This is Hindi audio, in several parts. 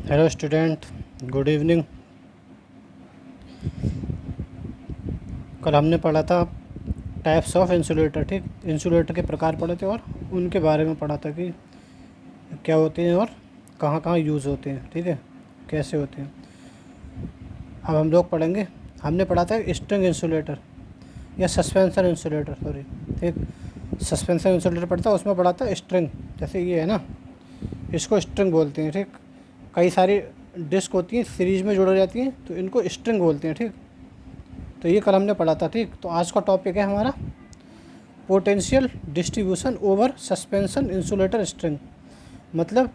Hello student, good evening. कल हमने पढ़ा था टाइप्स ऑफ इंसुलेटर। ठीक, इंसुलेटर के प्रकार पढ़े थे और उनके बारे में पढ़ा था कि क्या होते हैं और कहाँ कहाँ यूज़ होते हैं। ठीक है, कैसे होते हैं। अब हम लोग पढ़ेंगे। हमने पढ़ा था स्ट्रिंग इंसुलेटर या सस्पेंशन इंसुलेटर, सॉरी। ठीक, सस्पेंशन इंसुलेटर पढ़ता, उसमें पढ़ा था स्ट्रिंग। जैसे ये है ना, इसको स्ट्रिंग बोलते हैं। ठीक, कई सारी डिस्क होती हैं, सीरीज में जुड़ जाती हैं, तो इनको स्ट्रिंग बोलते हैं। ठीक, तो ये कल हमने पढ़ा था। ठीक, तो आज का टॉपिक है हमारा potential distribution over suspension insulator string. मतलब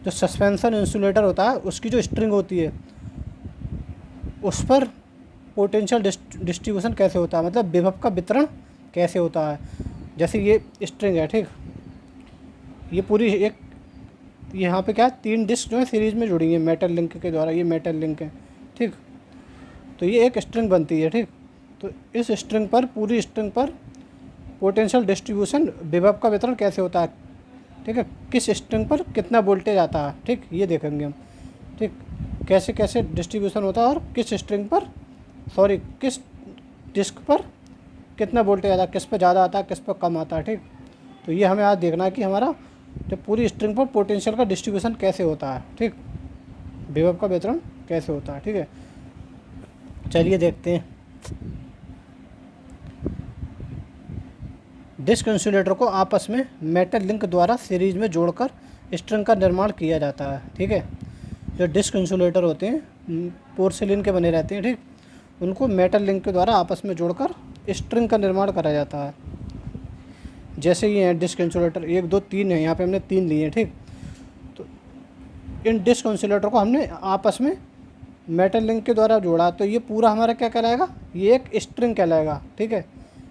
जो सस्पेंशन इंसुलेटर होता है उसकी जो स्ट्रिंग होती है उस पर पोटेंशियल डिस्ट्रीब्यूशन कैसे होता है, मतलब विभव का वितरण कैसे होता है। जैसे ये स्ट्रिंग है। ठीक, ये पूरी एक, यहाँ पे क्या है, 3 डिस्क जो है सीरीज में जुड़ी है मेटल लिंक के द्वारा। ये मेटल लिंक है। ठीक, तो ये एक स्ट्रिंग बनती है। ठीक, तो इस स्ट्रिंग पर, पूरी स्ट्रिंग पर पोटेंशियल डिस्ट्रीब्यूशन, विभव का वितरण कैसे होता है। ठीक है, किस स्ट्रिंग पर कितना वोल्टेज आता है। ठीक, ये देखेंगे हम। ठीक, कैसे कैसे डिस्ट्रीब्यूशन होता है और किस स्ट्रिंग पर, सॉरी, किस डिस्क पर कितना वोल्टेज आता है, किस पर ज़्यादा आता है, किस पर कम आता है। ठीक, तो ये हमें आज देखना है कि हमारा जो पूरी स्ट्रिंग पर पोटेंशियल का डिस्ट्रीब्यूशन कैसे होता है। ठीक, विभव का वितरण कैसे होता है। ठीक है, चलिए देखते हैं। डिस्क इंसुलेटर को आपस में मेटल लिंक द्वारा सीरीज में जोड़कर स्ट्रिंग का निर्माण किया जाता है। ठीक है, जो डिस्क इंसुलेटर होते हैं पोर्सिलिन के बने रहते हैं। ठीक, उनको मेटल लिंक के द्वारा आपस में जोड़कर स्ट्रिंग का निर्माण करा जाता है। जैसे ये हैं डिस्क इंसुलेटर, 1 2 3 है, यहाँ पे हमने 3 लिए हैं। ठीक, तो इन डिस्क इंसुलेटर को हमने आपस में मेटल लिंक के द्वारा जोड़ा, तो ये पूरा हमारा क्या कहलाएगा, ये एक स्ट्रिंग कहलाएगा। ठीक है,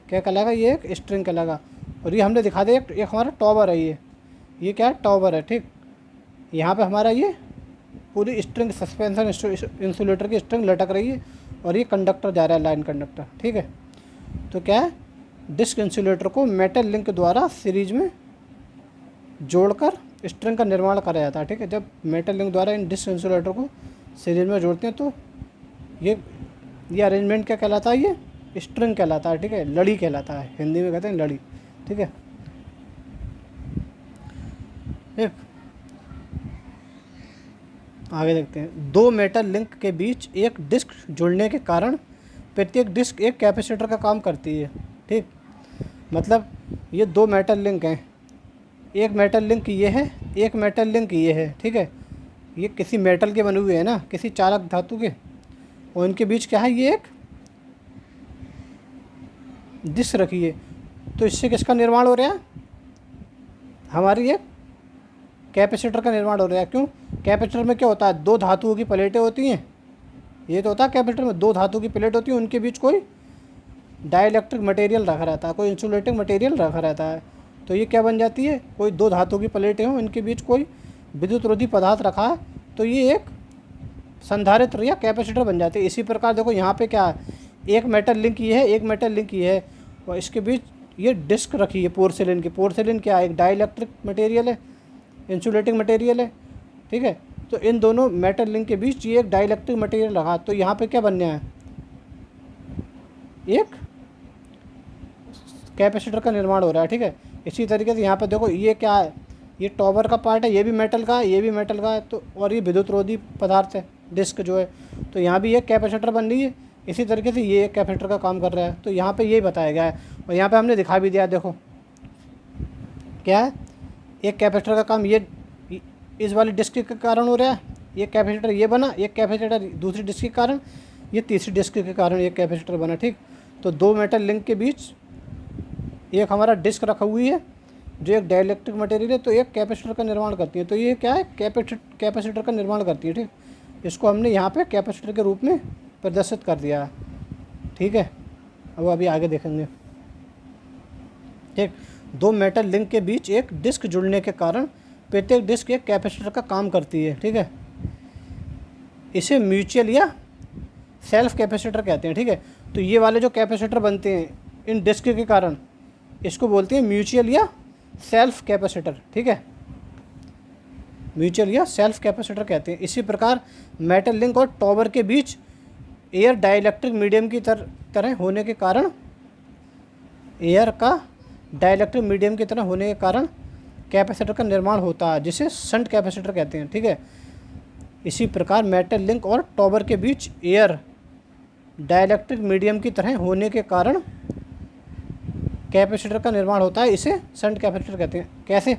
क्या कहलाएगा, ये एक स्ट्रिंग कहलाएगा। और ये हमने दिखा दिया, एक हमारा टॉवर है। ये क्या है, टॉवर है। ठीक, यहाँ पे हमारा ये पूरी स्ट्रिंग, सस्पेंशन इंसुलेटर की स्ट्रिंग लटक रही है और ये कंडक्टर जा रहा है, लाइन कंडक्टर। ठीक है, तो क्या है, डिस्क इंसुलेटर को मेटल लिंक द्वारा सीरीज में जोड़कर स्ट्रिंग का निर्माण करा जाता है। ठीक है, जब मेटल लिंक द्वारा इन डिस्क इंसुलेटर को सीरीज में जोड़ते हैं तो ये अरेंजमेंट क्या कहलाता है, ये स्ट्रिंग कहलाता है। ठीक है, लड़ी कहलाता है, हिंदी में कहते हैं लड़ी। ठीक है, एक आगे देखते हैं। 2 मेटल लिंक के बीच एक डिस्क जुड़ने के कारण प्रत्येक डिस्क एक कैपेसिटर का काम करती है। ठीक, मतलब ये 2 मेटल लिंक हैं, एक मेटल लिंक ये है, एक मेटल लिंक ये है। ठीक है, ये किसी मेटल के बने हुए हैं ना, किसी चालक धातु के, और इनके बीच क्या है, ये एक डिस्क रखी है। तो इससे किसका निर्माण हो रहा है, हमारी एक कैपेसिटर का निर्माण हो रहा है। क्यों, कैपेसिटर में क्या होता है, 2 धातुओं की प्लेटें होती हैं। ये तो होता है कैपेसिटर में 2 धातु की प्लेट होती है, उनके बीच कोई डाइलेक्ट्रिक मटेरियल रखा रहता है, कोई इंसुलेटिंग मटेरियल रखा रहता है। तो ये क्या बन जाती है, कोई 2 धातु की प्लेटें हों, इनके बीच कोई विद्युत रोधी पदार्थ रखा है, तो ये एक संधारित्र या कैपेसिटर बन जाते हैं। इसी प्रकार देखो यहाँ पे क्या है, एक मेटल लिंक ये है, एक मेटल लिंक ये है, और इसके बीच ये डिस्क रखी है पोर्सिलिन की। पोर्सिलिन क्या है, एक डाइलेक्ट्रिक मटेरियल है, इंसुलेटिंग मटेरियल है। ठीक है, तो इन दोनों मेटल लिंक के बीच ये एक डाइलेक्ट्रिक मटेरियल रखा, तो यहाँ पे क्या बनना है, एक कैपेसिटर का निर्माण हो रहा है। ठीक है, इसी तरीके से यहाँ पर देखो ये क्या है, ये टॉवर का पार्ट है, ये भी मेटल का है, ये भी मेटल का है, तो और ये विद्युत रोधी पदार्थ है, डिस्क जो है, तो यहाँ भी एक कैपेसिटर बन रही है। इसी तरीके से ये एक कैपेसिटर का काम कर रहा है, तो यहाँ पे यही बताया गया है। और यहाँ पे हमने दिखा भी दिया, देखो क्या है, एक कैपेसिटर का काम ये इस वाली डिस्क के कारण हो रहा है, ये कैपेसिटर ये बना, एक कैपेसिटर दूसरी डिस्क के कारण, ये तीसरी डिस्क के कारण एक कैपेसिटर बना। ठीक, तो 2 मेटल लिंक के बीच एक हमारा डिस्क रखा हुई है जो एक डाइलेक्ट्रिक मटेरियल है, तो एक कैपेसिटर का निर्माण करती है। तो ये क्या है, कैपेसिटर का निर्माण करती है। ठीक, इसको हमने यहाँ पे कैपेसिटर के रूप में प्रदर्शित कर दिया है। ठीक है, अब अभी आगे देखेंगे। ठीक, 2 मेटल लिंक के बीच एक डिस्क जुड़ने के कारण प्रत्येक डिस्क एक कैपेसिटर का काम करती है। ठीक है, इसे म्यूचुअल या सेल्फ कैपेसिटर कहते हैं। ठीक है, तो ये वाले जो कैपेसिटर बनते हैं इन डिस्क के कारण, इसको बोलते हैं म्यूचुअल या सेल्फ कैपेसिटर। ठीक है, म्यूचुअल या सेल्फ कैपेसिटर कहते हैं। इसी प्रकार मेटल लिंक और टॉवर के बीच एयर डाइलेक्ट्रिक मीडियम की तरह होने के कारण कैपेसिटर का निर्माण होता है, जिसे शंट कैपेसिटर कहते हैं। ठीक है, इसी प्रकार मेटल लिंक और टॉवर के बीच एयर डाइलेक्ट्रिक मीडियम की तरह होने के कारण कैपेसिटर का निर्माण होता है, इसे शंट कैपेसिटर कहते हैं। कैसे?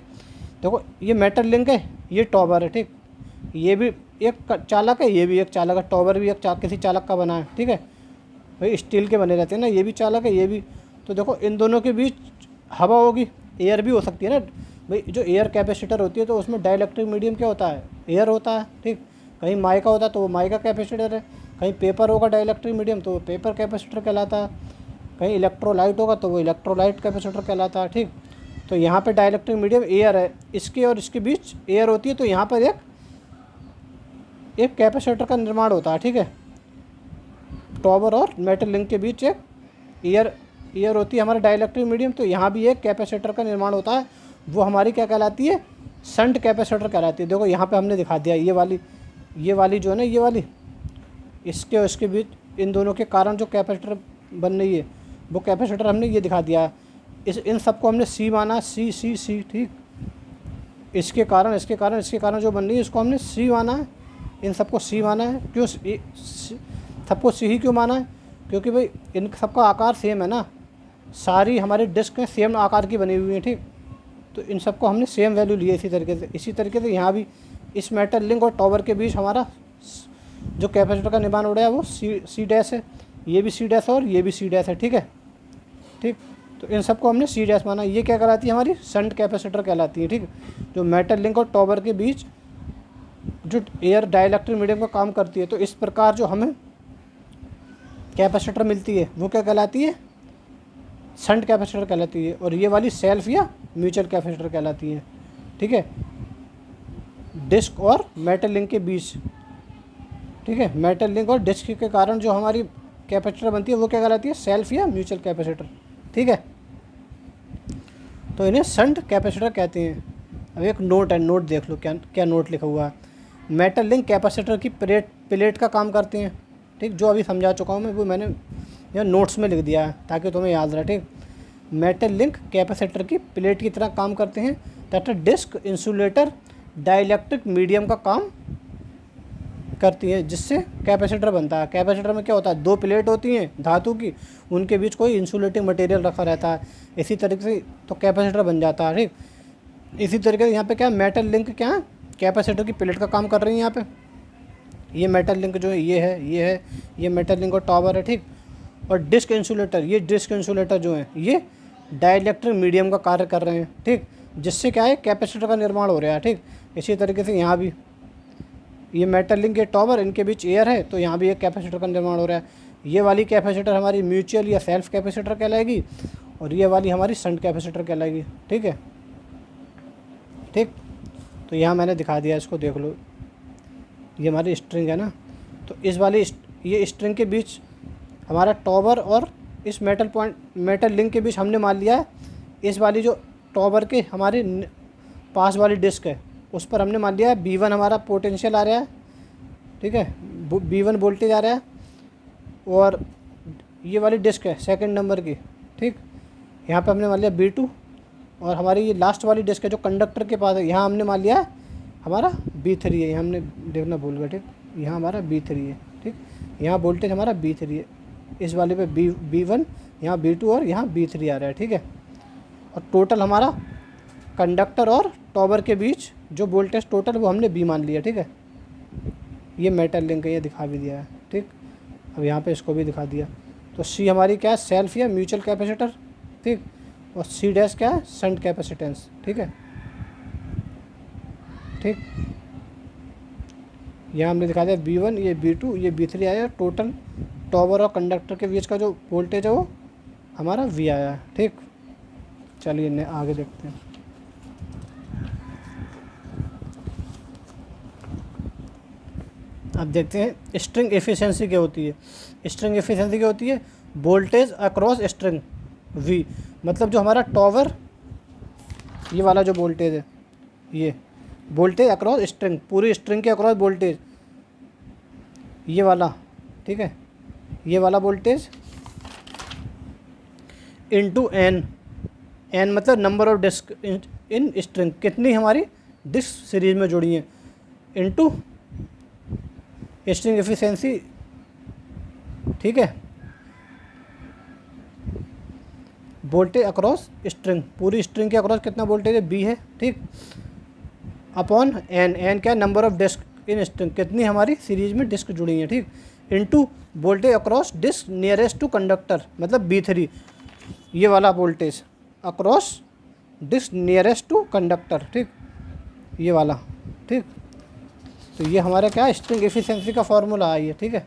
देखो, ये मेटल लिंक है, ये टॉवर है। ठीक, ये भी एक चालक है, ये भी एक चालक है। टॉवर भी किसी चालक का बना है। ठीक है भाई, स्टील के बने रहते हैं ना, ये भी चालक है, ये भी। तो देखो, इन दोनों के बीच हवा होगी, एयर भी हो सकती है ना भाई। जो एयर कैपेसिटर होती है तो उसमें डाइलेक्ट्रिक मीडियम क्या होता है? एयर होता है। ठीक, कहीं माइका होता है तो वो माइका कैपेसिटर है, कहीं पेपर होगा डाइलेक्ट्रिक मीडियम तो वो पेपर कैपेसिटर कहलाता है, कहीं इलेक्ट्रोलाइट होगा तो वो इलेक्ट्रोलाइट कैपेसिटर कहलाता है। ठीक, तो यहाँ पे डाइलेक्ट्रिक मीडियम एयर है, इसके और इसके बीच एयर होती है, तो यहाँ पर एक कैपेसिटर का निर्माण होता है। ठीक है, टॉवर और मेटल लिंक के बीच एक एयर होती है हमारा डाइलेक्ट्रिक मीडियम, तो यहाँ भी एक कैपेसिटर का निर्माण होता है, वो हमारी क्या कहलाती है? शंट कैपेसिटर कहलाती है। देखो, यहाँ पे हमने दिखा दिया, ये वाली जो है ना, ये वाली, इसके और इसके बीच इन दोनों के कारण जो कैपेसिटर बन रही है वो कैपेसिटर हमने ये दिखा दिया है। इन सबको हमने सी माना, सी। ठीक, इसके कारण जो बन रही है इसको हमने सी माना है, इन सबको सी माना है। क्यों सबको सी ही क्यों माना है? क्योंकि भाई इन सबका आकार सेम है ना, सारी हमारी डिस्क में सेम आकार की बनी हुई है। ठीक, तो इन सबको हमने सेम वैल्यू ली है। इसी तरीके से यहाँ भी इस मेटल लिंक और टॉवर के बीच हमारा जो कैपेसिटर का निर्माण हो रहा है वो सी डैश है, ये भी सी डैश और ये भी सी डैश है। ठीक है, ठीक, तो इन सबको हमने सी डैश माना। ये क्या कहलाती है? हमारी शंट कैपेसिटर कहलाती है। ठीक, जो मेटल लिंक और टॉवर के बीच जो एयर डाइलेक्ट्रिक मीडियम का काम करती है। तो इस प्रकार जो हमें कैपेसिटर मिलती है वो क्या कहलाती है? शंट कैपेसिटर कहलाती है, और ये वाली सेल्फ या म्यूचुअल कैपेसिटर कहलाती है। ठीक है, डिस्क और मेटल लिंक के बीच, ठीक है, मेटल लिंक और डिस्क के कारण जो हमारी कैपेसिटर बनती है वो क्या कहलाती है? सेल्फ या म्यूचुअल कैपेसिटर। ठीक है, तो इन्हें शंट कैपेसिटर कहते हैं। अब एक नोट है, नोट देख लो, क्या नोट लिखा हुआ है। मेटल लिंक कैपेसिटर की प्लेट का काम करते हैं। ठीक, जो अभी समझा चुका हूँ मैं, वो मैंने यह नोट्स में लिख दिया है ताकि तुम्हें याद रहे। ठीक, मेटल लिंक कैपेसिटर की प्लेट की तरह काम करते हैं तथा डिस्क इंसुलेटर डाइलेक्ट्रिक मीडियम का काम करती है, जिससे कैपेसिटर बनता है। कैपेसिटर में क्या होता है? दो प्लेट होती हैं धातु की, उनके बीच कोई इंसुलेटिंग मटेरियल रखा रहता है, इसी तरीके से तो कैपेसिटर बन जाता है। ठीक, इसी तरीके से यहाँ पे क्या है? मेटल लिंक क्या है? कैपेसिटर की प्लेट का काम कर रही है। यहाँ पे ये मेटल लिंक जो है ये मेटल लिंक और टॉवर है। ठीक, और डिस्क इंसुलेटर जो है ये डाइलेक्ट्रिक मीडियम का कार्य कर रहे हैं। ठीक, जिससे क्या है? कैपेसिटर का निर्माण हो रहा है। ठीक, इसी तरीके से यहाँ भी ये मेटल लिंक के टॉवर, इनके बीच एयर है, तो यहाँ भी एक कैपेसिटर का निर्माण हो रहा है। ये वाली कैपेसिटर हमारी म्यूचुअल या सेल्फ कैपेसिटर कहलाएगी, और ये वाली हमारी शंट कैपेसिटर कहलाएगी। ठीक है, ठीक, तो यहाँ मैंने दिखा दिया, इसको देख लो। ये हमारी स्ट्रिंग है ना, तो ये स्ट्रिंग के बीच हमारा टॉवर और इस मेटल लिंक के बीच हमने मान लिया है, इस वाली जो टॉवर के हमारे पास वाली डिस्क है उस पर हमने मान लिया है B1 हमारा पोटेंशियल आ रहा है। ठीक है, B1 वोल्टेज आ रहा है, और ये वाली डिस्क है सेकंड नंबर की। ठीक, यहाँ पे हमने मान लिया B2, और हमारी ये लास्ट वाली डिस्क है जो कंडक्टर के पास है, यहाँ हमने मान लिया है हमारा B3 है। यहाँ हमने देखना भूल गए। ठीक, यहाँ हमारा B3 है। ठीक, यहाँ वोल्टेज हमारा B3 है, इस वाले पे B1, यहाँ B2 और यहाँ B3 आ रहा है। ठीक है, और टोटल हमारा कंडक्टर और टॉवर के बीच जो वोल्टेज टोटल वो हमने B मान लिया। ठीक है, ये मेटल लिंक है, ये दिखा भी दिया है। ठीक, अब यहाँ पे इसको भी दिखा दिया। तो C हमारी क्या है? सेल्फ या म्यूचुअल कैपेसिटर। ठीक, और C डैश क्या है? Shunt capacitance. ठीक है, ठीक, यहाँ हमने दिखा दिया B1, ये B2, ये B3 आया। टोटल टॉवर और कंडक्टर के बीच का जो वोल्टेज है वो हमारा V आया है। ठीक, चलिए आगे देखते हैं। अब देखते हैं स्ट्रिंग एफिशिएंसी क्या होती है। स्ट्रिंग एफिशिएंसी क्या होती है? वोल्टेज अक्रॉस स्ट्रिंग V, मतलब जो हमारा टॉवर, ये वाला जो वोल्टेज है, ये वोल्टेज अक्रॉस स्ट्रिंग, पूरी स्ट्रिंग के अक्रॉस वोल्टेज, ये वाला, ठीक है, ये वाला वोल्टेज इनटू एन, एन मतलब number of disc in string, कितनी हमारी डिस्क सीरीज में जुड़ी हैं, इनटू स्ट्रिंग एफिशिएंसी, ठीक है, वोल्टेज अक्रॉस स्ट्रिंग, पूरी स्ट्रिंग के अक्रॉस कितना वोल्टेज है, बी है, ठीक, अपॉन एन, एन क्या है, number of disc in string, कितनी हमारी सीरीज में डिस्क जुड़ी हैं, ठीक, into voltage across disc nearest to conductor, मतलब B3, ये वाला voltage across disc nearest to conductor, ठीक, ये वाला, ठीक। तो ये हमारा क्या है, स्ट्रिंग एफिशिएंसी का फार्मूला है ये, ठीक है,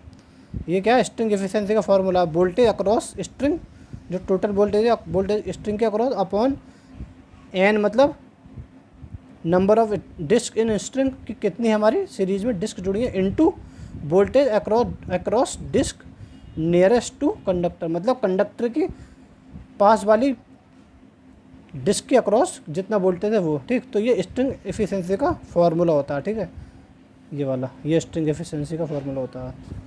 ये क्या है, स्ट्रिंग एफिशिएंसी का फार्मूला, वोल्टेज अक्रॉस स्ट्रिंग, जो टोटल वोल्टेज है वोल्टेज स्ट्रिंग के अक्रॉस, अपॉन एन मतलब number of disc in string की कितनी हमारी सीरीज में डिस्क जुड़ी है, into voltage across disc nearest to conductor, मतलब कंडक्टर की पास वाली डिस्क के अक्रॉस जितना वोल्टेज है वो, ठीक। तो ये स्ट्रिंग एफिशिएंसी का फार्मूला होता है, ठीक है, ये वाला, ये स्ट्रिंग एफिशिएंसी का फार्मूला होता है।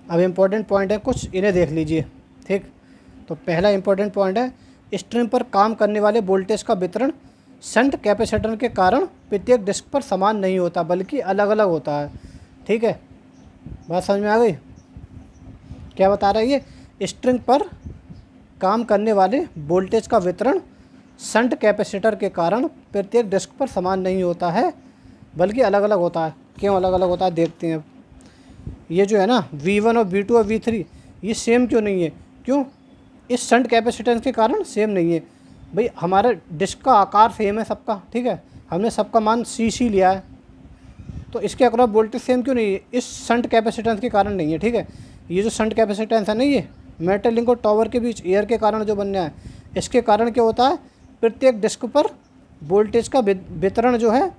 अब इम्पोर्टेंट पॉइंट है कुछ, इन्हें देख लीजिए, ठीक। तो पहला इम्पोर्टेंट पॉइंट है, स्ट्रिंग पर काम करने वाले वोल्टेज का वितरण शंट कैपेसिटर के कारण प्रत्येक डिस्क पर समान नहीं होता बल्कि अलग अलग होता है, ठीक है, बात समझ में आ गई। क्या बता रहा है ये, स्ट्रिंग पर काम करने वाले वोल्टेज का वितरण शंट कैपेसिटर के कारण प्रत्येक डिस्क पर समान नहीं होता है बल्कि अलग अलग होता है। क्यों अलग अलग होता है देखते हैं। ये जो है ना V1 और V2 और V3 ये सेम क्यों नहीं है, क्यों, इस शंट कैपेसिटेंस के कारण सेम नहीं है। भाई हमारा डिस्क का आकार सेम है सबका, ठीक है, हमने सबका मान C लिया है, तो इसके अक्रॉस वोल्टेज सेम क्यों नहीं है, इस शंट कैपेसिटेंस के कारण नहीं है, ठीक है। ये जो शंट कैपेसिटेंस है ना, ये मेटल लिंक और टॉवर के बीच एयर के कारण जो बनना है, इसके कारण क्या होता है, प्रत्येक डिस्क पर वोल्टेज का वितरण जो है,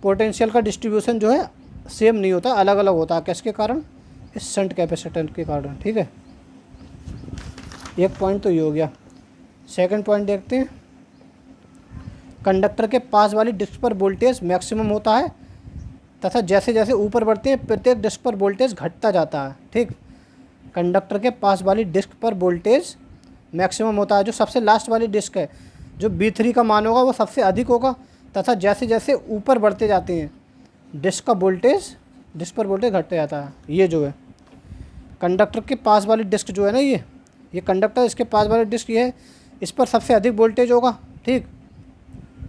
पोटेंशियल का डिस्ट्रीब्यूशन जो है सेम नहीं होता, अलग अलग होता है। किसके कारण, इस शंट कैपेसिटेंस के कारण, ठीक है। एक पॉइंट तो ये हो गया। सेकंड पॉइंट देखते हैं, कंडक्टर के पास वाली डिस्क पर वोल्टेज मैक्सिमम होता है तथा जैसे जैसे ऊपर बढ़ते हैं प्रत्येक डिस्क पर वोल्टेज घटता जाता है, ठीक। कंडक्टर के पास वाली डिस्क पर वोल्टेज मैक्सिमम होता है, जो सबसे लास्ट वाली डिस्क है, जो B3 का मान होगा वो सबसे अधिक होगा तथा जैसे जैसे ऊपर बढ़ते जाते हैं डिस्क पर वोल्टेज घटते जाता है। ये जो है कंडक्टर के पास वाली डिस्क जो है ना, ये कंडक्टर, इसके पास वाली डिस्क ये है, इस पर सबसे अधिक वोल्टेज होगा, ठीक।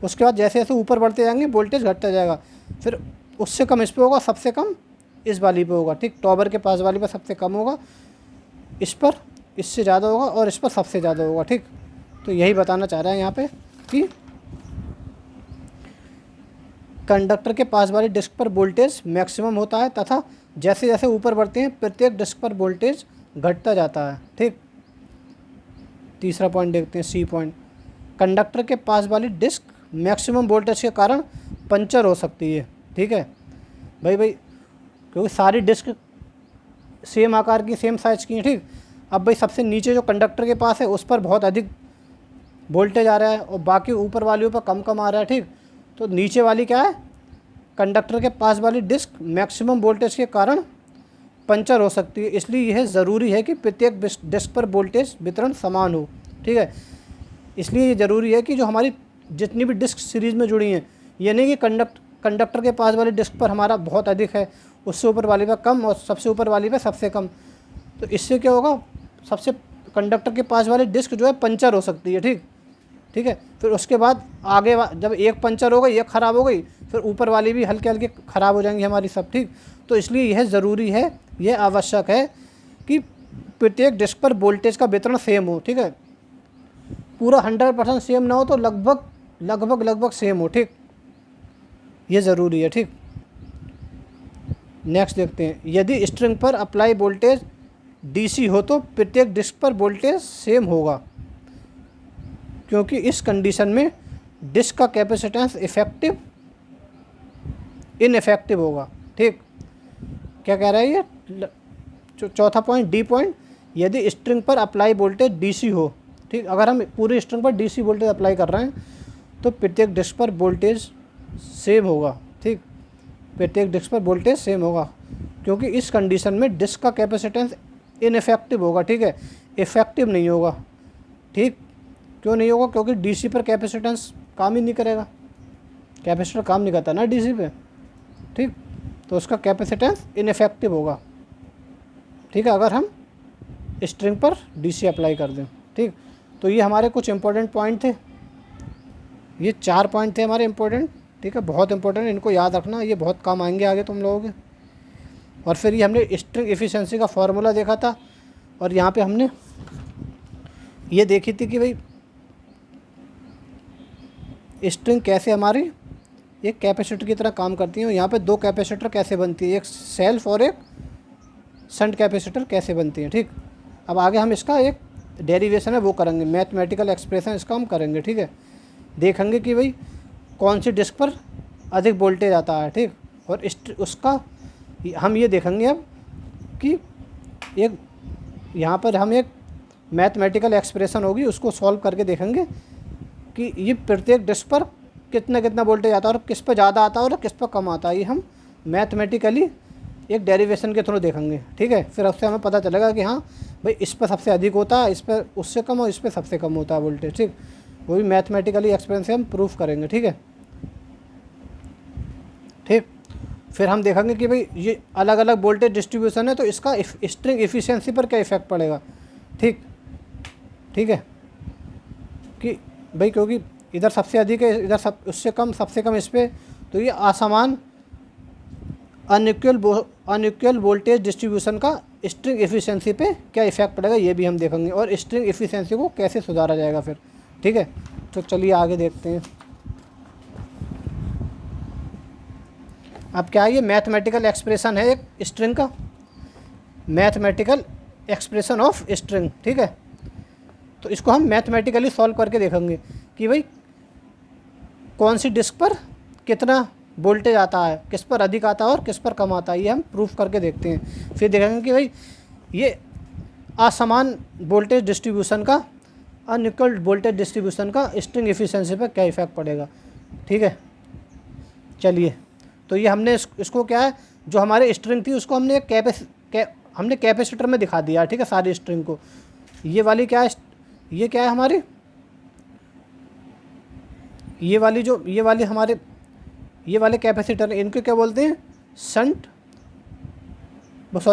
उसके बाद जैसे जैसे ऊपर बढ़ते जाएंगे वोल्टेज घटता जाएगा, फिर उससे कम इस पर होगा, सबसे कम इस वाली पे होगा, ठीक। टॉवर के पास वाली पर सबसे कम होगा, इस पर इससे ज़्यादा होगा और इस पर सबसे ज़्यादा होगा, ठीक। तो यही बताना चाह रहा है यहाँ पे कि कंडक्टर के पास वाली डिस्क पर वोल्टेज मैक्सिमम होता है तथा जैसे जैसे ऊपर बढ़ते हैं प्रत्येक डिस्क पर वोल्टेज घटता जाता है, ठीक। तीसरा पॉइंट देखते हैं, C पॉइंट, कंडक्टर के पास वाली डिस्क मैक्सिमम वोल्टेज के कारण पंचर हो सकती है, ठीक है। भाई क्योंकि सारी डिस्क सेम आकार की, सेम साइज़ की हैं, ठीक। अब भाई सबसे नीचे जो कंडक्टर के पास है उस पर बहुत अधिक वोल्टेज आ रहा है और बाकी ऊपर वालियों पर कम कम आ रहा है, ठीक। तो नीचे वाली क्या है, कंडक्टर के पास वाली डिस्क मैक्सिमम वोल्टेज के कारण पंचर हो सकती है, इसलिए यह ज़रूरी है कि प्रत्येक डिस्क पर वोल्टेज वितरण समान हो, ठीक है। इसलिए ये ज़रूरी है कि जो हमारी जितनी भी डिस्क सीरीज़ में जुड़ी हैं, ये नहीं कि कंडक्टर के पास वाली डिस्क पर हमारा बहुत अधिक है, उससे ऊपर वाली पर कम और सबसे ऊपर वाली पर सबसे कम। तो इससे क्या होगा, सबसे कंडक्टर के पास वाली डिस्क जो है पंचर हो सकती है, ठीक है। फिर उसके बाद आगे जब एक पंचर हो गई, एक ख़राब हो गई, फिर ऊपर वाली भी हल्के हल्के ख़राब हो जाएंगी हमारी सब, ठीक। तो इसलिए यह ज़रूरी है, यह आवश्यक है कि प्रत्येक डिस्क पर वोल्टेज का वितरण सेम हो, ठीक है। पूरा 100% सेम ना हो तो लगभग सेम हो, ठीक। ये ज़रूरी है, ठीक। नेक्स्ट देखते हैं, यदि स्ट्रिंग पर अप्लाई वोल्टेज DC हो तो प्रत्येक डिस्क पर वोल्टेज सेम होगा, क्योंकि इस कंडीशन में डिस्क का कैपेसिटेंस इनइफेक्टिव होगा, ठीक। क्या कह रहा है ये, चौथा पॉइंट, D पॉइंट, यदि स्ट्रिंग पर अप्लाई वोल्टेज DC हो, ठीक। अगर हम पूरी स्ट्रिंग पर DC वोल्टेज अप्लाई कर रहे हैं तो प्रत्येक डिस्क पर वोल्टेज सेम होगा, ठीक, प्रत्येक डिस्क पर वोल्टेज सेम होगा, क्योंकि इस कंडीशन में डिस्क का कैपेसिटेंस इनइफेक्टिव होगा, ठीक है, इफेक्टिव नहीं होगा, ठीक। क्यों नहीं होगा? क्योंकि डीसी पर कैपेसिटेंस काम ही नहीं करेगा, कैपेसिटर काम नहीं करता ना डीसी पे, ठीक, तो उसका कैपेसिटेंस इनइफेक्टिव होगा, ठीक है, अगर हम स्ट्रिंग पर डीसी अप्लाई कर दें, ठीक। तो ये हमारे कुछ इंपॉर्टेंट पॉइंट थे, ये 4 पॉइंट थे हमारे इंपॉर्टेंट, ठीक है, बहुत इंपॉर्टेंट, इनको याद रखना, ये बहुत काम आएंगे आगे तुम लोगों के। और फिर ये हमने स्ट्रिंग एफिशिएंसी का फॉर्मूला देखा था, और यहाँ पे हमने ये देखी थी कि भाई स्ट्रिंग कैसे हमारी एक कैपेसिटर की तरह काम करती है, और यहाँ पे 2 कैपेसिटर कैसे बनती है, एक सेल्फ और एक शंट कैपेसिटर कैसे बनती है, ठीक। अब आगे हम इसका एक डेरिवेशन है वो करेंगे, मैथमेटिकल एक्सप्रेशन इसका हम करेंगे, ठीक है, देखेंगे कि भाई कौन सी डिस्क पर अधिक वोल्टेज आता है, ठीक, और उसका हम ये देखेंगे अब कि एक यहाँ पर हम एक मैथमेटिकल एक्सप्रेशन होगी उसको सॉल्व करके देखेंगे कि ये प्रत्येक डिस्क पर कितना कितना वोल्टेज आता है और किस पर ज़्यादा आता है और किस पर कम आता है, ये हम मैथमेटिकली एक डेरिवेशन के थ्रू देखेंगे, ठीक है। फिर उससे हमें पता चलेगा कि हाँ भाई इस पर सबसे अधिक होता है, इस पर उससे कम और इस पर सबसे कम होता है वोल्टेज, ठीक, वो भी मैथमेटिकली एक्सपेरिमेंट से हम प्रूफ करेंगे, ठीक है, ठीक। फिर हम देखेंगे कि भाई ये अलग अलग वोल्टेज डिस्ट्रीब्यूशन है तो इसका स्ट्रिंग एफिशिएंसी पर क्या इफेक्ट पड़ेगा, ठीक, ठीक है, कि भाई क्योंकि इधर सबसे अधिक है, इधर सब उससे कम, सबसे कम इस पर, तो ये असमान अनइक्वल वोल्टेज डिस्ट्रीब्यूशन का स्ट्रिंग एफिशिएंसी पे क्या इफेक्ट पड़ेगा ये भी हम देखेंगे, और स्ट्रिंग एफिशिएंसी को कैसे सुधारा जाएगा फिर, ठीक है। तो चलिए आगे देखते हैं। अब क्या है, ये मैथमेटिकल एक्सप्रेशन है एक स्ट्रिंग का, मैथमेटिकल एक्सप्रेशन ऑफ स्ट्रिंग, ठीक है। तो इसको हम मैथमेटिकली सॉल्व करके देखेंगे कि भाई कौन सी डिस्क पर कितना वोल्टेज आता है, किस पर अधिक आता है और किस पर कम आता है, ये हम प्रूफ करके देखते हैं। फिर देखेंगे कि भाई ये असमान वोल्टेज डिस्ट्रीब्यूशन का, अनइक्वल वोल्टेज डिस्ट्रीब्यूशन का स्ट्रिंग एफिशिएंसी पर क्या इफेक्ट पड़ेगा, ठीक है। चलिए, तो ये हमने इसको क्या है, जो हमारे स्ट्रिंग थी उसको हमने हमने कैपेसिटर में दिखा दिया, ठीक है, सारी स्ट्रिंग को। ये वाली क्या है, ये क्या है हमारी, ये वाले कैपेसिटर, इनको क्या बोलते हैं,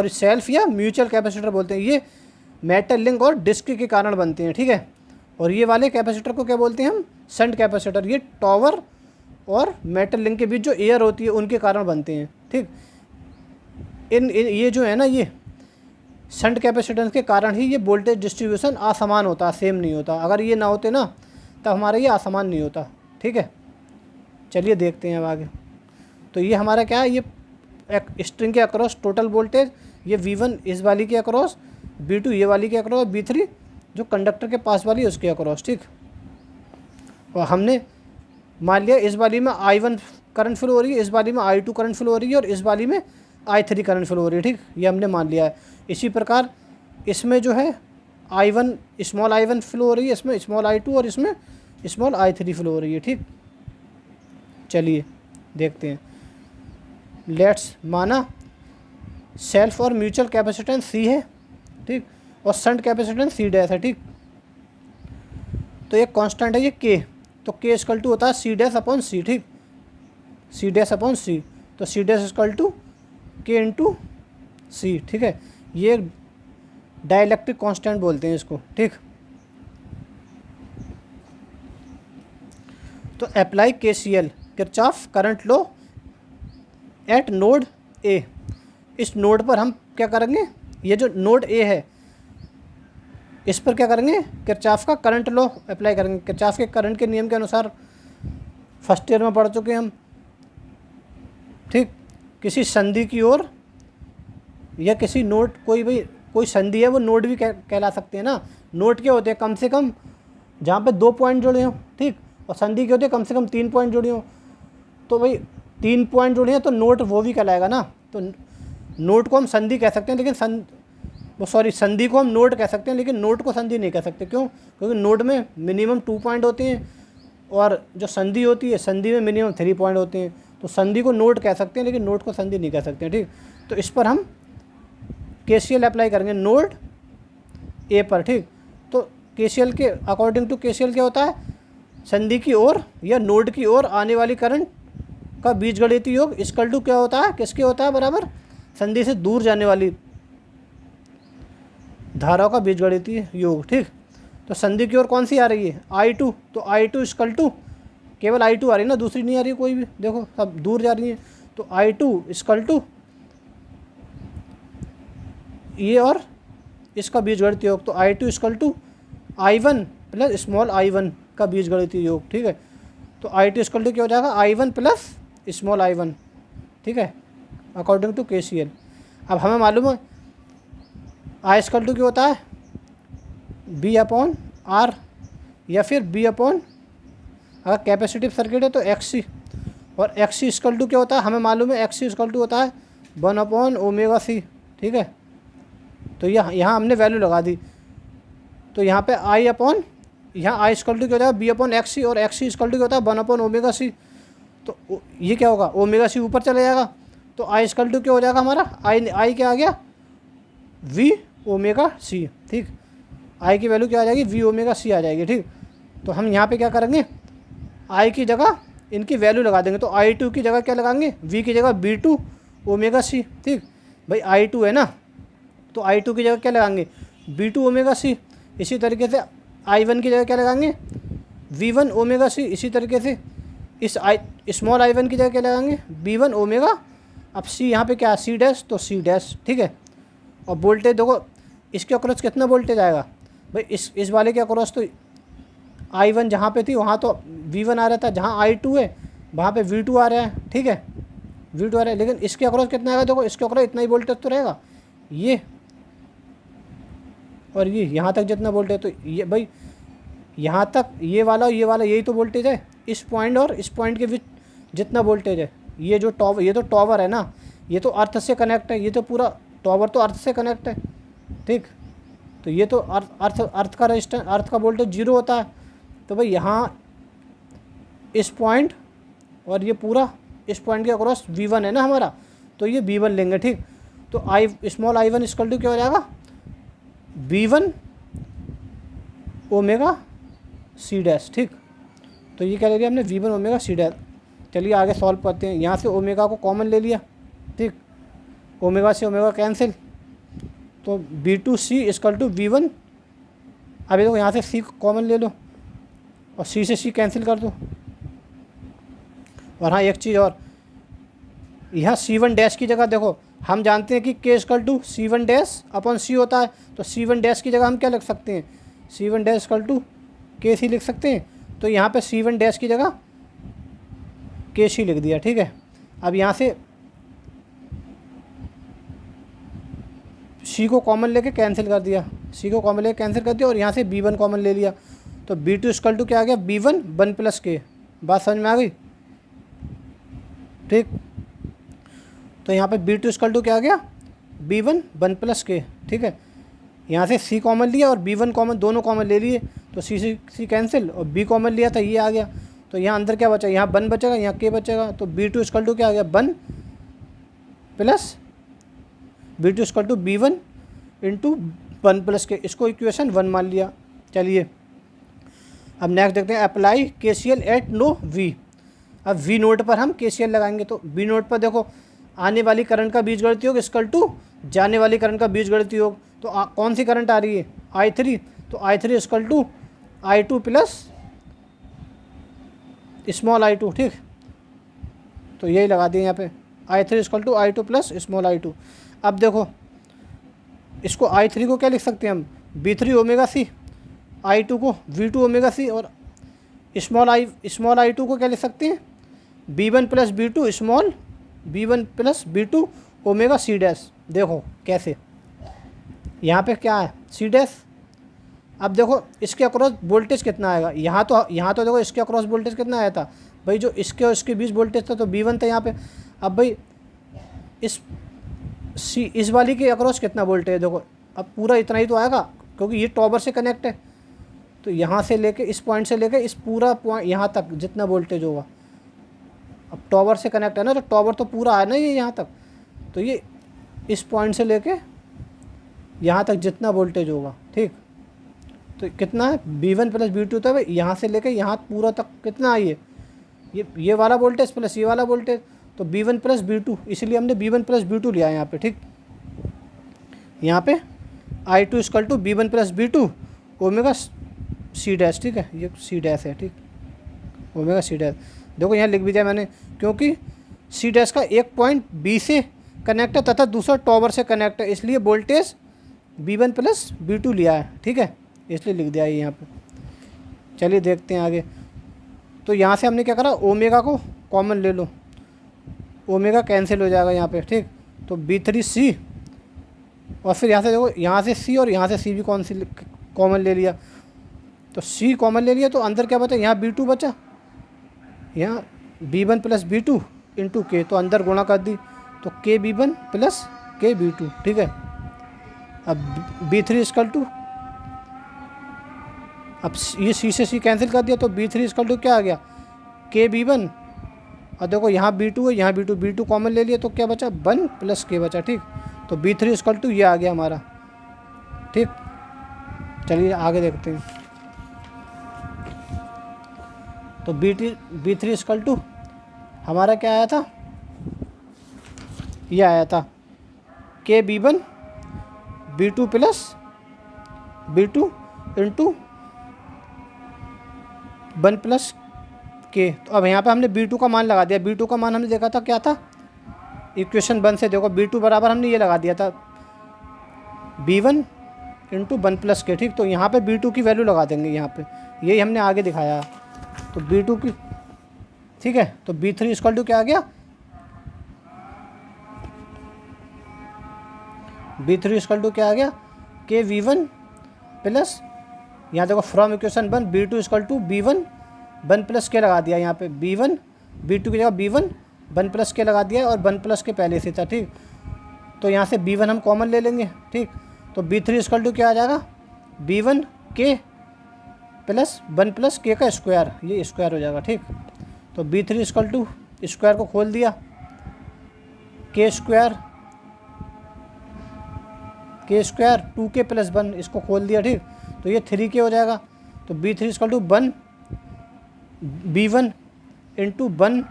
सेल्फ या म्यूचुअल कैपेसिटर बोलते हैं। ये मेटल लिंक और डिस्क के कारण बनते हैं, ठीक है। और ये वाले कैपेसिटर को क्या बोलते हैं हम, शंट कैपेसिटर। ये टॉवर और मेटल लिंक के बीच जो एयर होती है उनके कारण बनते हैं, ठीक। ये जो है ना, ये शंट कैपेसिटेंस के कारण ही ये वोल्टेज डिस्ट्रीब्यूशन असमान होता है, सेम नहीं होता। अगर ये ना होते ना तब हमारा ये असमान नहीं होता, ठीक है। चलिए देखते हैं अब आगे। तो ये हमारा क्या है, ये एक स्ट्रिंग के अक्रॉस टोटल वोल्टेज, ये V1 इस वाली के अक्रॉस, V2 ये वाली के अक्रॉस, V3 जो कंडक्टर के पास वाली है उसके अक्रॉस, ठीक। और हमने मान लिया इस वाली में I1 करंट फ्लो हो रही है, इस वाली में I2 करंट फ्लो हो रही है और इस वाली में I3 करंट फ्लो हो रही है, ठीक, ये हमने मान लिया है। इसी प्रकार इसमें जो है I1 स्मॉल I1 फ्लो हो रही है, इसमें स्मॉल I2 और इसमें स्मॉल I3 फ्लो हो रही है, ठीक। चलिए देखते हैं। लेट्स माना सेल्फ और म्यूचुअल कैपेसिटेंस C है, ठीक, और शंट कैपेसिटेंस C डैश है, ठीक। तो एक कांस्टेंट है ये K, तो K इक्वल टू होता है C डैश अपॉन C, ठीक, C डैश अपॉन C, तो C dash equal to K into C, ठीक है। ये एक डाइलेक्ट्रिक कांस्टेंट बोलते हैं इसको, ठीक। तो apply KCL Kirchhoff current law at node A। इस नोड पर हम क्या करेंगे, ये जो नोड A है इस पर क्या करेंगे, किरचॉफ का करंट लॉ अप्लाई करेंगे। किरचॉफ के करंट के नियम के अनुसार फर्स्ट ईयर में पढ़ चुके हम, ठीक। किसी संधि की ओर या किसी नोड, कोई संधि है वो नोड भी कहला सकते हैं ना। नोड क्या होते हैं, कम से कम जहाँ पे 2 पॉइंट जुड़े हों, ठीक, और संधि क्या होती है, कम से कम 3 पॉइंट जुड़े हों। तो भाई 3 पॉइंट जुड़े हैं तो नोड वो भी कहलाएगा ना। तो नोड को हम संधि कह सकते हैं, लेकिन संधि को हम नोड कह सकते हैं, लेकिन नोड को संधि नहीं कह सकते। क्यों? क्योंकि नोड में मिनिमम 2 पॉइंट होते हैं और जो संधि होती है, संधि में मिनिमम 3 पॉइंट होते हैं। तो संधि को नोड कह सकते हैं, लेकिन नोड को संधि नहीं कह सकते हैं, ठीक। तो इस पर हम केसीएल अप्लाई करेंगे नोड ए पर, ठीक। तो केसीएल के अकॉर्डिंग टू केसीएल क्या होता है, संधि की ओर या नोड की ओर आने वाली करंट का बीजगणितीय योग इक्वल टू क्या होता है, किसके होता है, बराबर संधि से दूर जाने वाली धाराओं का बीजगणितीय योग, ठीक। तो संधि की ओर कौन सी आ रही है, I2, तो I2 इक्वल टू केवल I2 आ रही है ना, दूसरी नहीं आ रही है कोई भी, देखो सब दूर जा रही है। तो I2 इक्वल टू ये और इसका बीजगणितीय योग, तो I2 equal to I1 plus small I1 का बीजगणितीय योग, ठीक है। तो I2 इक्वल टू क्या हो जाएगा, I1 प्लस स्मॉल I1, ठीक है, अकॉर्डिंग टू केसीएल। अब हमें मालूम है I इक्वल टू क्या होता है, B अपॉन R, या फिर B अपॉन, अगर कैपेसिटिव सर्किट है तो XC, और XC इक्वल टू क्या होता है, हमें मालूम है XC इक्वल टू होता है 1 अपॉन ओमेगा C, ठीक है। तो यहाँ हमने वैल्यू लगा दी, तो यहाँ पे I अपॉन, यहाँ I इक्वल टू क्या हो जाएगा, B अपॉन XC, और XC इक्वल टू क्या होता है 1 अपॉन ओमेगा C। तो ये क्या होगा, ओमेगा C ऊपर चले जाएगा, तो I इक्वल टू क्या हो जाएगा हमारा, I क्या आ गया, V ओमेगा C, ठीक। I की वैल्यू क्या आ जाएगी, V ओमेगा C आ जाएगी, ठीक। तो हम यहाँ पे क्या करेंगे, I की जगह इनकी वैल्यू लगा देंगे, तो I2 की जगह क्या लगाएंगे, V की जगह B2 ओमेगा C, ठीक। भाई I2 है ना, तो I2 की जगह क्या लगाएंगे, B2 ओमेगा C। इसी तरीके से I1 की जगह क्या लगाएंगे, V1 ओमेगा C। इसी तरीके से इस स्मॉल I1 की जगह क्या लगाएंगे, B1 ओमेगा, अब C यहाँ पे क्या है, C डैश, तो C डैश, ठीक है। और वोल्टेज देखो इसके अक्रॉस कितना वोल्टेज आएगा, भाई इस वाले के अक्रॉस तो I1 जहाँ पे थी वहाँ तो V1 आ रहा था, जहाँ I2 है वहाँ पे V2 आ रहा है, ठीक है, V2 आ रहा है। लेकिन इसके अक्रॉस कितना आएगा, देखो इसके अक्रॉस इतना ही वोल्टेज तो रहेगा, ये और ये यहाँ तक जितना वोल्टेज, तो ये भाई यहाँ तक ये वाला यही तो वोल्टेज है, इस पॉइंट और इस पॉइंट के बीच जितना वोल्टेज है, ये जो टॉवर, ये तो टॉवर है ना, ये तो अर्थ से कनेक्ट है, ये तो पूरा टॉवर तो अर्थ से कनेक्ट है, ठीक। तो ये तो अर्थ का रजिस्टेंस, अर्थ का वोल्टेज 0 होता है। तो भाई यहाँ इस पॉइंट और ये पूरा इस पॉइंट के अक्रॉस V1 है ना हमारा, तो ये V1 लेंगे, ठीक। तो स्मॉल I1 इक्वल टू क्या हो जाएगा, B1 ओमेगा C डैश, ठीक। तो ये क्या ले लिया हमने, V1 ओमेगा C डैश। चलिए आगे सॉल्व करते हैं। यहाँ से ओमेगा को कॉमन ले लिया, ठीक, ओमेगा से ओमेगा कैंसिल, तो B2C इक्वल टू V1। अभी देखो यहाँ से C कॉमन ले लो और C से C कैंसिल कर दो। और हाँ एक चीज़ और, यहाँ C1 डैश की जगह देखो, हम जानते हैं कि K equal to C1 dash upon C होता है, तो C1 डैश की जगह हम क्या लिख सकते हैं, C1 dash equal to KC लिख सकते हैं। तो यहाँ पे C1 डैश की जगह KC लिख दिया, ठीक है। अब यहाँ से C को कॉमन लेके कैंसिल कर दिया, C को कॉमन लेके कैंसिल कर दिया, और यहाँ से B1 कॉमन ले लिया, तो B2 इक्वल टू क्या आ गया, B1 1 प्लस K। बात समझ में आ गई, ठीक। तो यहाँ पे B2 इक्वल टू क्या आ गया, B1 1 प्लस K, ठीक है। यहाँ से C कॉमन लिया और B1 कॉमन, दोनों कॉमन ले लिए, तो C कैंसिल, और B कॉमन लिया था, ये आ गया। तो यहाँ अंदर क्या बचा, यहाँ 1 बचेगा, यहाँ K बचेगा, तो B2 इक्वल टू क्या आ गया, 1 plus B2 equal to B1 into 1 plus K। इसको इक्वेशन 1 मान लिया। चलिए अब नेक्स्ट देखते हैं, apply KCL at node V। अब V नोड पर हम KCL लगाएंगे, तो V नोड पर देखो आने वाली करंट का बीजगणितीय योग इक्वल टू जाने वाली करंट का बीजगणितीय योग। तो कौन सी करंट आ रही है, I3, तो I3 equal to I2 plus small I2, ठीक। तो यही लगा दिए यहाँ पे, I3 equal to I2 plus small I2। अब देखो इसको I3 को क्या लिख सकते हैं हम, B3 ओमेगा C, I2 को V2 ओमेगा C, और स्मॉल I2 को क्या लिख सकते हैं, B1 plus B2 small B1 plus B2 omega C dash. देखो कैसे, यहाँ पे क्या है C डैश। अब देखो इसके अक्रॉस वोल्टेज कितना आएगा, यहाँ तो देखो इसके अक्रॉस वोल्टेज कितना आया था भाई, जो इसके और इसके बीच वोल्टेज था तो B1 था यहाँ पे। अब भाई इस वाली के अक्रॉस कितना वोल्टेज है, देखो अब पूरा इतना ही तो आएगा, क्योंकि ये टॉवर से कनेक्ट है, तो यहाँ से लेके इस पॉइंट से लेके इस पूरा पॉइंट यहाँ तक जितना वोल्टेज होगा, अब टॉवर से कनेक्ट है ना, तो टॉवर तो पूरा है ना ये यहाँ तक, तो ये इस पॉइंट से लेके यहाँ तक जितना वोल्टेज होगा, ठीक, तो कितना है V1 प्लस V2, तो यहाँ से लेके यहाँ पूरा तक कितना है ये वाला वोल्टेज प्लस ये वाला वोल्टेज, तो V1 प्लस V2, इसलिए हमने V1 प्लस V2 लिया है यहाँ पे, ठीक। यहाँ पे I2 equal to V1 plus V2 omega C dash, ठीक है, ये C डैश है, ठीक, ओमेगा C डैश। देखो यहाँ लिख भी दिया मैंने, क्योंकि C डैश का एक पॉइंट B से कनेक्ट है तथा दूसरा टॉवर से कनेक्ट है, इसलिए वोल्टेज V1 प्लस V2 लिया है, ठीक है, इसलिए लिख दिया है यहाँ पे। चलिए देखते हैं आगे। तो यहाँ से हमने क्या करा, ओमेगा को कॉमन ले लो, ओमेगा कैंसिल हो जाएगा यहाँ पे, ठीक, तो B3C, और फिर यहाँ से देखो, यहाँ से C और यहाँ से C भी कॉमन ले लिया, तो C कॉमन ले लिया, तो अंदर क्या बचा, यहाँ B2 बचा, यहाँ B1 plus B2 into K, तो अंदर गुणा कर दी, तो KB1 प्लस KB2, ठीक है। अब B3 इक्वल टू, अब ये C से C कैंसिल कर दिया, तो B3 इक्वल टू क्या आ गया, KB1, और देखो यहाँ B2 है, यहाँ B2 कॉमन ले लिया, तो क्या बचा 1 प्लस K बचा, ठीक, तो B3 इक्वल टू ये आ गया हमारा, ठीक। चलिए आगे देखते हैं। तो B3 इक्वल टू हमारा क्या आया था, ये आया था KB1 B2 plus B2 into 1 plus K। तो अब यहाँ पे हमने B2 का मान लगा दिया, B2 का मान हमने देखा था क्या था, इक्वेशन 1 से देखो B2 बराबर हमने ये लगा दिया था B1 इंटू 1 प्लस K, ठीक, तो यहाँ पे B2 की वैल्यू लगा देंगे, यहाँ पे यही हमने आगे दिखाया, तो B2 की, ठीक है, तो B3 इक्वल टू क्या आ गया, B3 इक्वल टू क्या आ गया, KV1 प्लस, यहाँ देखो from equation 1 B2 equal to B1 1 plus K लगा दिया, यहाँ पे B1 B2 की जगह B1 1 प्लस K लगा दिया, और 1 प्लस K पहले से था, ठीक, तो यहाँ से B1 हम कॉमन ले लेंगे, ठीक, तो B3 इक्वल टू क्या आ जाएगा, B1 K plus 1 plus K का स्क्वायर, ये स्क्वायर हो जाएगा, ठीक, तो B3 इक्वल टू स्क्वायर को खोल दिया, K स्क्वायर 2K प्लस 1, इसको खोल दिया, ठीक, तो ये 3K हो जाएगा, तो B3 equal to B1 into 1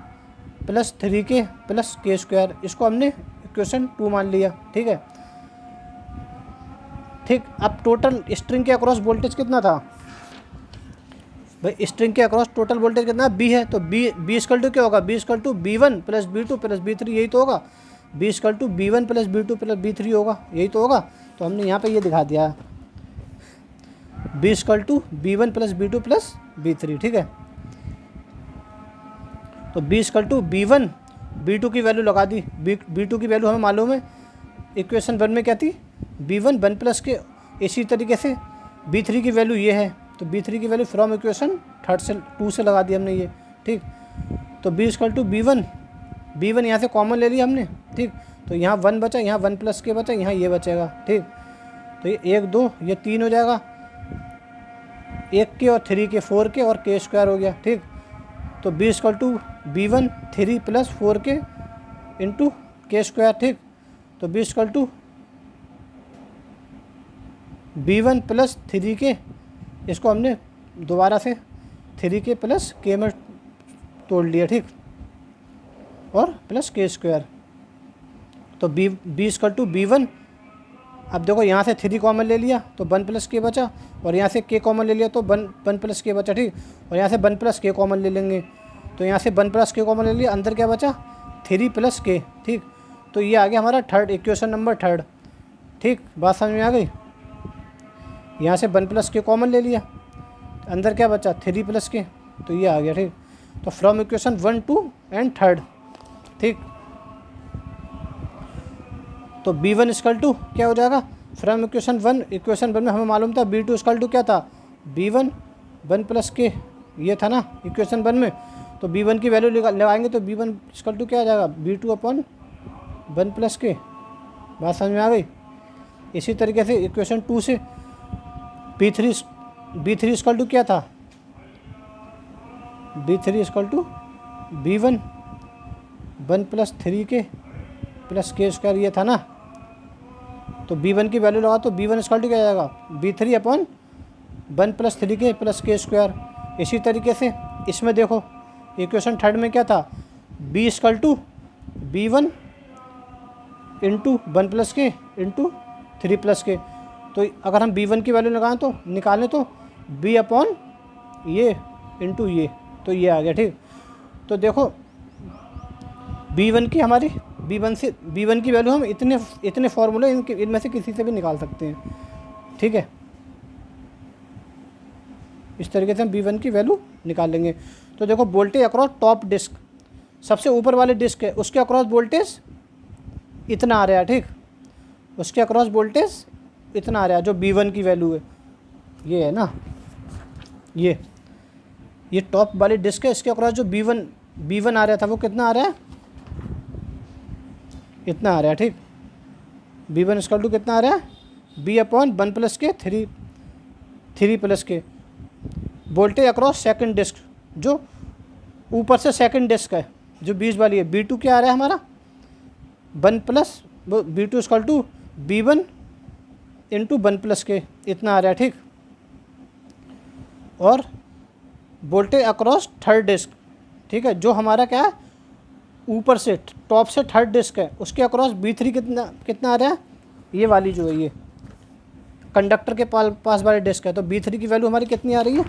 plus 3K plus K square, इसको हमने इक्वेशन 2 मान लिया, ठीक है, ठीक। अब टोटल स्ट्रिंग के अक्रॉस वोल्टेज कितना था भाई, स्ट्रिंग के अक्रॉस टोटल वोल्टेज कितना B है, तो B इक्वल टू क्या होगा, B equal to B1 plus B2 plus B3, यही तो होगा, B equal to B1 plus B2 plus B3 होगा, यही तो होगा, तो हमने यहाँ पे ये दिखा दिया, B equal to B1 plus B2 plus B3, ठीक है, तो B equal to B1 B2 की वैल्यू लगा दी, B2 की वैल्यू हमें मालूम है, इक्वेशन 1 में क्या थी, B1 1 प्लस के, इसी तरीके से B3 की वैल्यू ये है, तो B3 की वैल्यू फ्रॉम इक्वेशन 2 से लगा दी हमने ये, ठीक, तो B इक्वल टू B1 यहाँ से कॉमन ले लिया हमने, ठीक, तो यहाँ 1 बचा, यहाँ 1 प्लस K बचा, यहाँ ये बचेगा, ठीक, तो ये 1 2 ये 3 हो जाएगा, 1K और 3K 4K और K स्क्वायर हो गया, ठीक, तो B equal to B1 3 plus 4K into K square, ठीक, तो B equal to B1 plus 3K, इसको हमने दोबारा से 3K प्लस K में तोड़ लिया, ठीक, और प्लस K स्क्वायर, तो B इक्वल टू B1, अब देखो यहाँ से 3 कॉमन ले लिया तो 1 प्लस K बचा, और यहाँ से K कॉमन ले लिया तो 1 प्लस K बचा, ठीक, और यहाँ से 1 प्लस K कॉमन ले लेंगे, तो यहाँ से 1 प्लस K कॉमन ले लिया, अंदर क्या बचा 3 प्लस K, ठीक, तो ये आ गया हमारा थर्ड इक्वेशन नंबर 3, ठीक, बात समझ में आ गई। यहाँ से 1 प्लस K कॉमन ले लिया, अंदर क्या बचा 3 प्लस K, तो ये आ गया, ठीक, तो फ्रॉम इक्वेशन 1 2 एंड 3, ठीक, तो B1 इक्वल टू क्या हो जाएगा, फ्रॉम इक्वेशन 1 में हमें मालूम था B2 इक्वल टू क्या था, B1 1 प्लस K, ये था ना इक्वेशन 1 में, तो B1 की वैल्यू लगाएंगे तो B1 इक्वल टू क्या आ जाएगा, B2 अपॉन 1 प्लस K, बात समझ में आ गई। इसी तरीके से इक्वेशन 2 से B3 B3 इक्वल टू क्या था, B3 equal to B1 1 plus 3 के प्लस के स्क्वायर ये था ना। तो B1 की वैल्यू लगा तो B1 इक्वल टू क्या जाएगा, B3 अपॉन 1 प्लस 3 के प्लस के स्क्वायर। इसी तरीके से इसमें देखो इक्वेशन थर्ड में क्या था, B equal to B1 into 1 plus K into 3 plus K. तो अगर हम B1 की वैल्यू लगाएं तो निकालें तो B अपॉन ये इंटू ये, तो ये आ गया। ठीक, तो देखो B1 की हमारी B1 की वैल्यू हम इतने फॉर्मूले इनमें से किसी से भी निकाल सकते हैं। ठीक है, इस तरीके से हम B1 की वैल्यू निकाल लेंगे। तो देखो वोल्टेज अक्रॉस टॉप डिस्क, सबसे ऊपर वाले डिस्क है उसके अक्रॉस वोल्टेज इतना आ रहा है। ठीक, उसके अक्रॉस वोल्टेज इतना आ रहा है जो B1 की वैल्यू है, ये है ना, ये टॉप वाली डिस्क है, इसके अक्रॉस जो B1 आ रहा था वो कितना आ रहा है, इतना आ रहा है। ठीक, B1 इक्वल टू कितना आ रहा है, B अपॉन 1 प्लस के 3 प्लस के। वोल्टेज अक्रॉस सेकंड डिस्क, जो ऊपर से सेकंड डिस्क है जो बीच वाली है, B2 क्या आ रहा है हमारा 1 plus B2 equal to B1 into 1 plus K, इतना आ रहा है। ठीक, और वोल्टेज अक्रॉस थर्ड डिस्क, ठीक है, जो हमारा क्या है ऊपर से टॉप से थर्ड डिस्क है उसके अक्रॉस B3 कितना आ रहा है, ये वाली जो है ये कंडक्टर के पास वाली डिस्क है। तो B3 की वैल्यू हमारी कितनी आ रही है,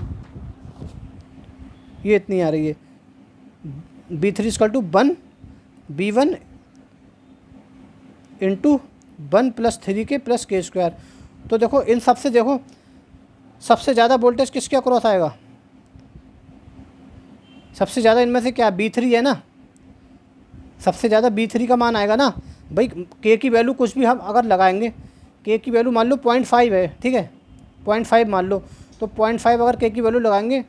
ये इतनी आ रही है, B3 equal to 1 B1 into 1 plus 3 के प्लस के स्क्वायर। तो देखो इन सबसे देखो सबसे ज़्यादा वोल्टेज किसके अक्रॉस आएगा, सबसे ज़्यादा इनमें से क्या B3 है ना, सबसे ज़्यादा B3 का मान आएगा ना भाई। K की वैल्यू कुछ भी हम अगर लगाएंगे, K की वैल्यू मान लो 0.5 है, ठीक है 0.5 मान लो, तो 0.5 अगर K की वैल्यू लगाएंगे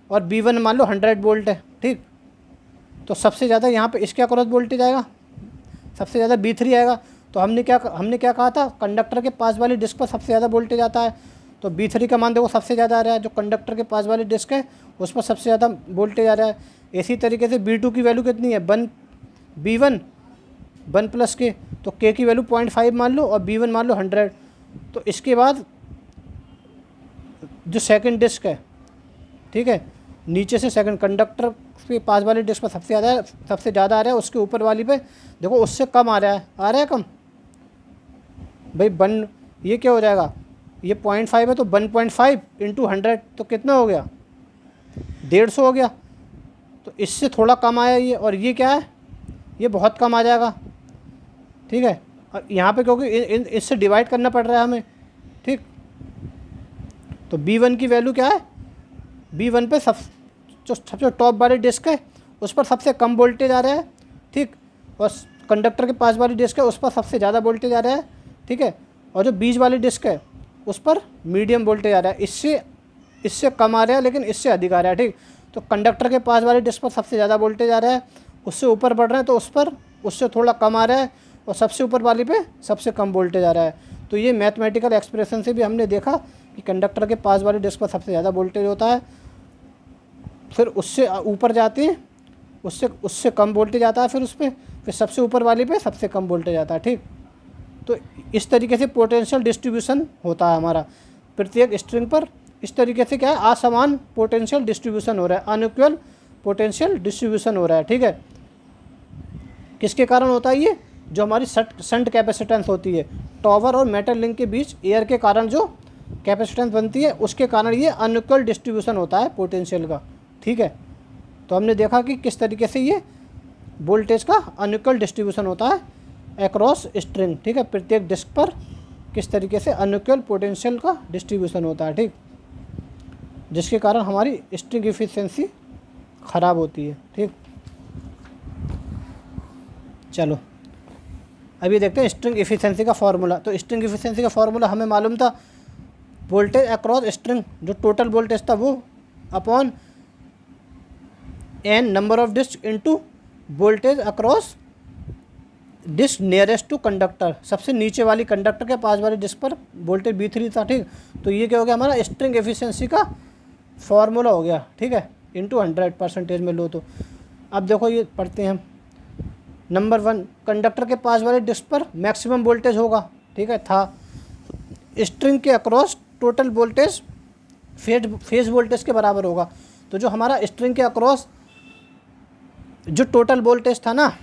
और B1 मान लो 100 वोल्ट है। ठीक, तो सबसे ज़्यादा यहाँ पे इसके अक्रॉस वोल्टेज आएगा, सबसे ज़्यादा B3 आएगा। तो हमने क्या कहा था, कंडक्टर के पास वाली डिस्क पर सबसे ज़्यादा वोल्टेज आता है। तो B3 का मान देखो सबसे ज़्यादा आ रहा है, जो कंडक्टर के पास वाली डिस्क है उस पर सबसे ज़्यादा वोल्टेज आ रहा है। इसी तरीके से B2 की वैल्यू कितनी है, B1 1 प्लस के, तो K की वैल्यू 0.5 मान लो और B1 मान लो 100। तो इसके बाद जो सेकंड डिस्क है, ठीक है, नीचे से सेकंड कंडक्टर के पास वाली डिस्क पर सबसे ज़्यादा आ रहा है, उसके ऊपर वाली पे देखो उससे कम आ रहा है कम भाई 1, ये क्या हो जाएगा, ये 0.5 है तो 1.5 इंटू 100 तो कितना हो गया 150 हो गया। तो इससे थोड़ा कम आया ये, और ये क्या है, ये बहुत कम आ जाएगा। ठीक है, और यहाँ पे क्योंकि इससे डिवाइड करना पड़ रहा है हमें। ठीक, तो B1 की वैल्यू क्या है, B1 पे जो सबसे टॉप वाली डिस्क है उस पर सबसे कम वोल्टेज आ रहा है। ठीक, और कंडक्टर के पास वाली डिस्क है उस पर सबसे ज़्यादा वोल्टेज आ रहा है। ठीक है, और जो बीच वाली डिस्क है उस पर मीडियम वोल्टेज आ रहा है, इससे कम आ रहा है लेकिन इससे अधिक आ रहा है। ठीक, तो कंडक्टर के पास वाली डिस्क पर सबसे ज़्यादा वोल्टेज आ रहा है, उससे ऊपर बढ़ रहे हैं तो उससे थोड़ा कम आ रहा है, और सबसे ऊपर वाली पे सबसे कम वोल्टेज आ रहा है। तो ये मैथमेटिकल एक्सप्रेशन से भी हमने देखा कि कंडक्टर के पास वाली डिस्क पर सबसे ज़्यादा वोल्टेज होता है, फिर उससे ऊपर जाते हैं उससे कम वोल्टेज आता है, फिर सबसे ऊपर वाली पे सबसे कम वोल्टेज आता है। ठीक, तो इस तरीके से पोटेंशियल डिस्ट्रीब्यूशन होता है हमारा प्रत्येक स्ट्रिंग पर। इस तरीके से क्या है, असमान पोटेंशियल डिस्ट्रीब्यूशन हो रहा है, अनइक्वल पोटेंशियल डिस्ट्रीब्यूशन हो रहा है। ठीक है, किसके कारण होता है ये, जो हमारी शंट कैपेसिटेंस होती है टॉवर और मेटल लिंक के बीच एयर के कारण जो कैपेसिटेंस बनती है, उसके कारण ये अनइक्वल डिस्ट्रीब्यूशन होता है पोटेंशियल का। ठीक है, तो हमने देखा कि किस तरीके से ये वोल्टेज का अनइक्वल डिस्ट्रीब्यूशन होता है अक्रॉस स्ट्रिंग। ठीक है, प्रत्येक डिस्क पर किस तरीके से अनइक्वल पोटेंशियल का डिस्ट्रीब्यूशन होता है। ठीक, जिसके कारण हमारी स्ट्रिंग एफिशिएंसी ख़राब होती है। ठीक, चलो अभी देखते हैं स्ट्रिंग एफिशिएंसी का फार्मूला। तो स्ट्रिंग एफिशिएंसी का फार्मूला हमें मालूम था, वोल्टेज अक्रॉस स्ट्रिंग, जो टोटल वोल्टेज था वो upon n number of disc into voltage across disc nearest to conductor, सबसे नीचे वाली कंडक्टर के पास वाली डिस्क पर वोल्टेज V3 था, ठीक। तो ये क्या हो गया हमारा स्ट्रिंग एफिशिएंसी का फॉर्मूला हो गया, ठीक है, इंटू 100% में लो तो। अब देखो ये पढ़ते हैं हम। नंबर 1, कंडक्टर के पास वाले डिस्क पर मैक्सिमम वोल्टेज होगा, ठीक है, था। स्ट्रिंग के across total voltage phase voltage के बराबर होगा। तो जो हमारा स्ट्रिंग के अक्रॉस जो टोटल वोल्टेज था ना,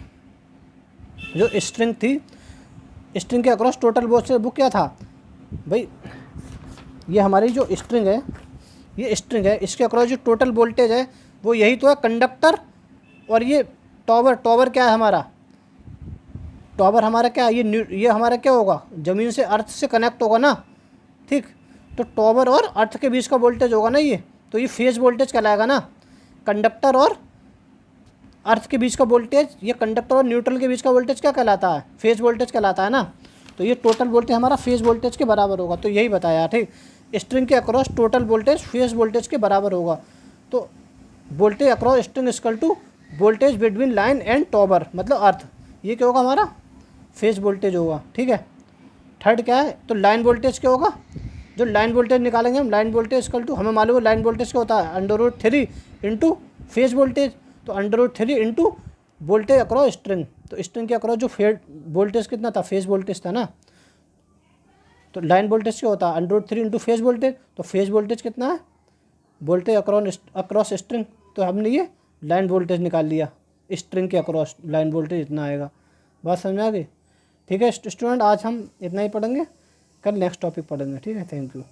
जो स्ट्रिंग थी, स्ट्रिंग के अक्रॉस टोटल वोल्टेज वो क्या था भाई, ये हमारी जो स्ट्रिंग है, ये स्ट्रिंग है, इसके अक्रॉस जो टोटल वोल्टेज है वो यही तो है कंडक्टर। और ये टॉवर क्या है हमारा, टॉवर हमारा क्या है, ये हमारा क्या होगा, ज़मीन से अर्थ से कनेक्ट होगा ना, ठीक। तो टॉवर और अर्थ के बीच का वोल्टेज होगा ना ये, तो ये फेज वोल्टेज कहलाएगा ना। कंडक्टर और अर्थ के बीच का वोल्टेज, ये कंडक्टर और न्यूट्रल के बीच का वोल्टेज क्या कहलाता है, फेज वोल्टेज कहलाता है ना। तो ये टोटल वोल्टेज हमारा फेज वोल्टेज के बराबर होगा, तो यही बताया, ठीक। स्ट्रिंग के across total voltage phase voltage के बराबर होगा। तो voltage across string equal to voltage between line and tower, मतलब अर्थ, ये क्या होगा हमारा फेज वोल्टेज होगा, ठीक है। थर्ड क्या है, तो लाइन वोल्टेज क्या होगा, जो लाइन वोल्टेज निकालेंगे हम, लाइन वोल्टेज इक्वल टू, हमें मालूम है लाइन वोल्टेज क्या होता है, √3 इंटू फेज वोल्टेज। तो √3 इंटू वोल्टेज अक्रॉस स्ट्रिंग, तो स्ट्रिंग के अक्रॉस जो फेज वोल्टेज कितना था, फेज वोल्टेज था ना। तो लाइन वोल्टेज क्या होता है, √3 इंटू फेज वोल्टेज। तो फेज वोल्टेज कितना है, वोल्टेज अक्रॉस स्ट्रिंग। तो हमने ये लाइन वोल्टेज निकाल लिया, स्ट्रिंग के अक्रॉस लाइन वोल्टेज इतना आएगा। बात समझ में आ गई, ठीक है स्टूडेंट। आज हम इतना ही पढ़ेंगे, कल नेक्स्ट टॉपिक पढ़ेंगे, ठीक है। Thank you.